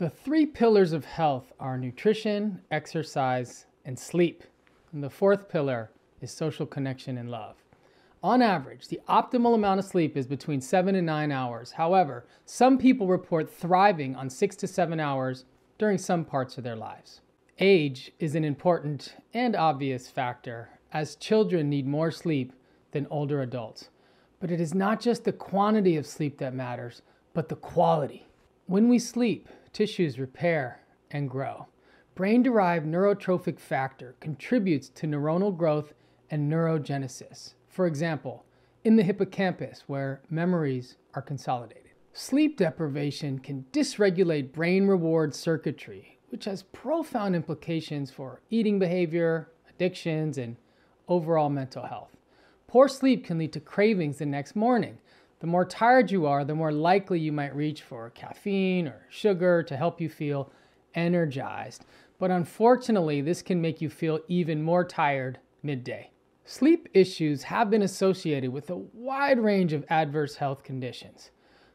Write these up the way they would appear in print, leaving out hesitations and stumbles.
The three pillars of health are nutrition, exercise, and sleep. And the fourth pillar is social connection and love. On average, the optimal amount of sleep is between 7 and 9 hours. However, some people report thriving on 6 to 7 hours during some parts of their lives. Age is an important and obvious factor, as children need more sleep than older adults. But it is not just the quantity of sleep that matters, but the quality. When we sleep, tissues repair and grow. Brain-derived neurotrophic factor contributes to neuronal growth and neurogenesis. For example, in the hippocampus, where memories are consolidated. Sleep deprivation can dysregulate brain reward circuitry, which has profound implications for eating behavior, addictions, and overall mental health. Poor sleep can lead to cravings the next morning. The more tired you are, the more likely you might reach for caffeine or sugar to help you feel energized. But unfortunately, this can make you feel even more tired midday. Sleep issues have been associated with a wide range of adverse health conditions.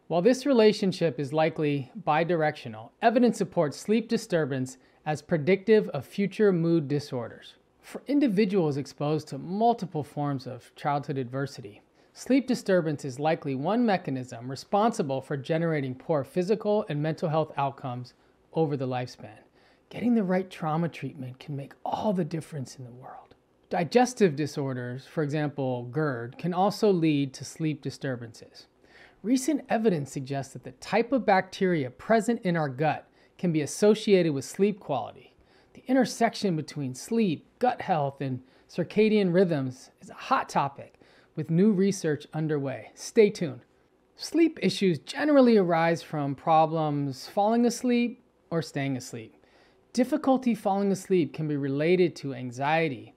While this relationship is likely bidirectional, evidence supports sleep disturbance as predictive of future mood disorders. For individuals exposed to multiple forms of childhood adversity, sleep disturbance is likely one mechanism responsible for generating poor physical and mental health outcomes over the lifespan. Getting the right trauma treatment can make all the difference in the world. Digestive disorders, for example, GERD, can also lead to sleep disturbances. Recent evidence suggests that the type of bacteria present in our gut can be associated with sleep quality. The intersection between sleep, gut health, and circadian rhythms is a hot topic with new research underway. Stay tuned. Sleep issues generally arise from problems falling asleep or staying asleep. Difficulty falling asleep can be related to anxiety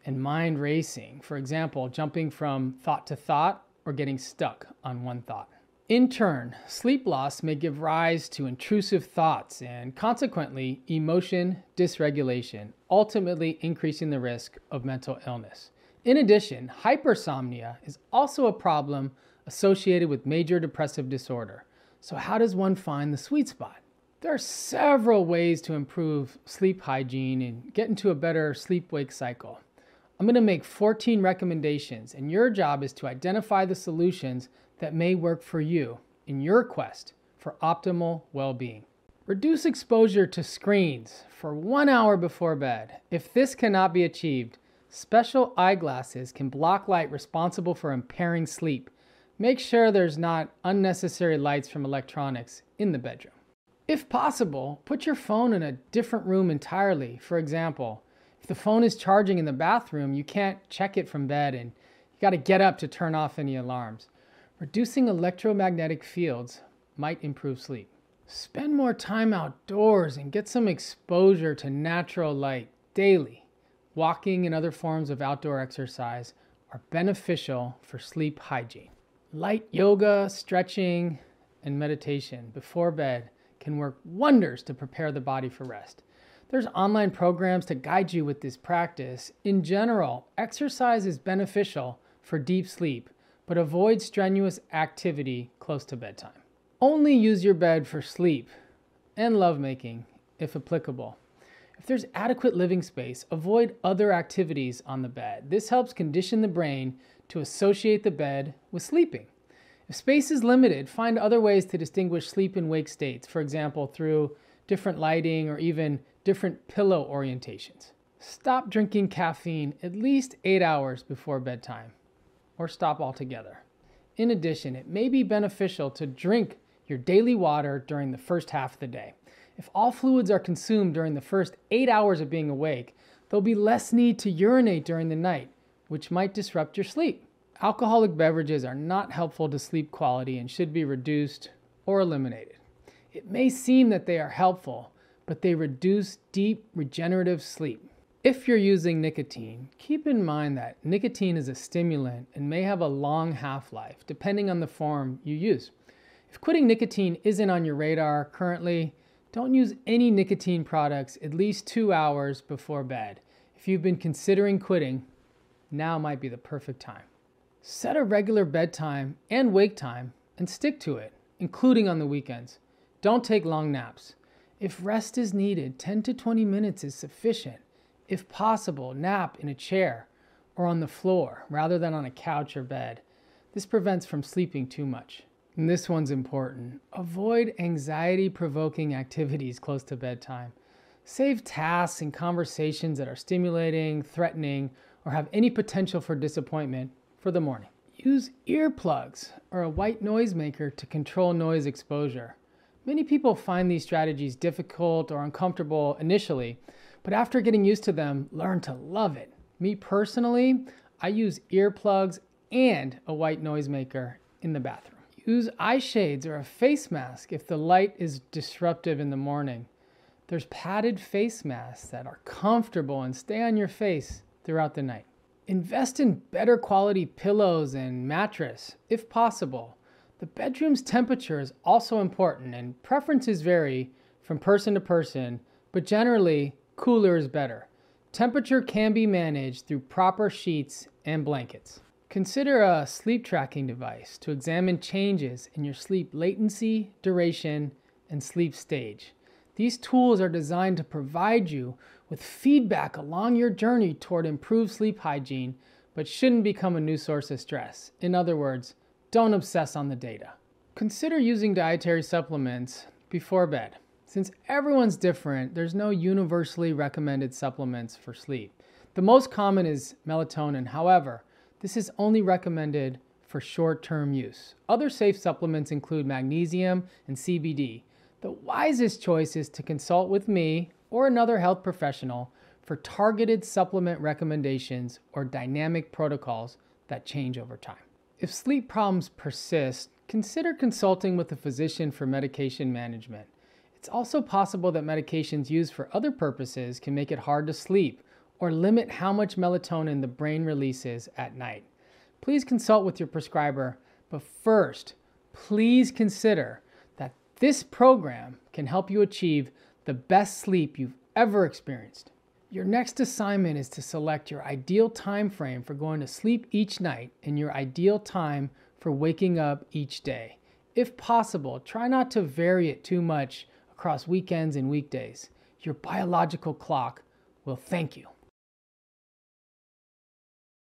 and mind racing. For example, jumping from thought to thought or getting stuck on one thought. In turn, sleep loss may give rise to intrusive thoughts and consequently emotion dysregulation, ultimately increasing the risk of mental illness. In addition, hypersomnia is also a problem associated with major depressive disorder. So how does one find the sweet spot? There are several ways to improve sleep hygiene and get into a better sleep-wake cycle. I'm going to make 14 recommendations, and your job is to identify the solutions that may work for you in your quest for optimal well-being. Reduce exposure to screens for 1 hour before bed. If this cannot be achieved, special eyeglasses can block light responsible for impairing sleep. Make sure there's not unnecessary lights from electronics in the bedroom. If possible, put your phone in a different room entirely. For example, if the phone is charging in the bathroom, you can't check it from bed and you got to get up to turn off any alarms. Reducing electromagnetic fields might improve sleep. Spend more time outdoors and get some exposure to natural light daily. Walking and other forms of outdoor exercise are beneficial for sleep hygiene. Light yoga, stretching, and meditation before bed can work wonders to prepare the body for rest. There's online programs to guide you with this practice. In general, exercise is beneficial for deep sleep, but avoid strenuous activity close to bedtime. Only use your bed for sleep and lovemaking, if applicable. If there's adequate living space, avoid other activities on the bed. This helps condition the brain to associate the bed with sleeping. If space is limited, find other ways to distinguish sleep and wake states, for example, through different lighting or even different pillow orientations. Stop drinking caffeine at least 8 hours before bedtime, or stop altogether. In addition, it may be beneficial to drink your daily water during the first half of the day. If all fluids are consumed during the first 8 hours of being awake, there'll be less need to urinate during the night, which might disrupt your sleep. Alcoholic beverages are not helpful to sleep quality and should be reduced or eliminated. It may seem that they are helpful, but they reduce deep regenerative sleep. If you're using nicotine, keep in mind that nicotine is a stimulant and may have a long half-life, depending on the form you use. If quitting nicotine isn't on your radar currently, don't use any nicotine products at least 2 hours before bed. If you've been considering quitting, now might be the perfect time. Set a regular bedtime and wake time and stick to it, including on the weekends. Don't take long naps. If rest is needed, 10 to 20 minutes is sufficient. If possible, nap in a chair or on the floor rather than on a couch or bed. This prevents from sleeping too much. And this one's important. Avoid anxiety-provoking activities close to bedtime. Save tasks and conversations that are stimulating, threatening, or have any potential for disappointment for the morning. Use earplugs or a white noisemaker to control noise exposure. Many people find these strategies difficult or uncomfortable initially, but after getting used to them, learn to love it. Me personally, I use earplugs and a white noisemaker in the bathroom. Use eye shades or a face mask if the light is disruptive in the morning. There's padded face masks that are comfortable and stay on your face throughout the night. Invest in better quality pillows and mattress, if possible. The bedroom's temperature is also important, and preferences vary from person to person, but generally, cooler is better. Temperature can be managed through proper sheets and blankets. Consider a sleep tracking device to examine changes in your sleep latency, duration, and sleep stage. These tools are designed to provide you with feedback along your journey toward improved sleep hygiene, but shouldn't become a new source of stress. In other words, don't obsess on the data. Consider using dietary supplements before bed. Since everyone's different, there's no universally recommended supplements for sleep. The most common is melatonin. However, this is only recommended for short-term use. Other safe supplements include magnesium and CBD. The wisest choice is to consult with me or another health professional for targeted supplement recommendations or dynamic protocols that change over time. If sleep problems persist, consider consulting with a physician for medication management. It's also possible that medications used for other purposes can make it hard to sleep or limit how much melatonin the brain releases at night. Please consult with your prescriber, but first, please consider that this program can help you achieve the best sleep you've ever experienced. Your next assignment is to select your ideal time frame for going to sleep each night and your ideal time for waking up each day. If possible, try not to vary it too much across weekends and weekdays. Your biological clock will thank you.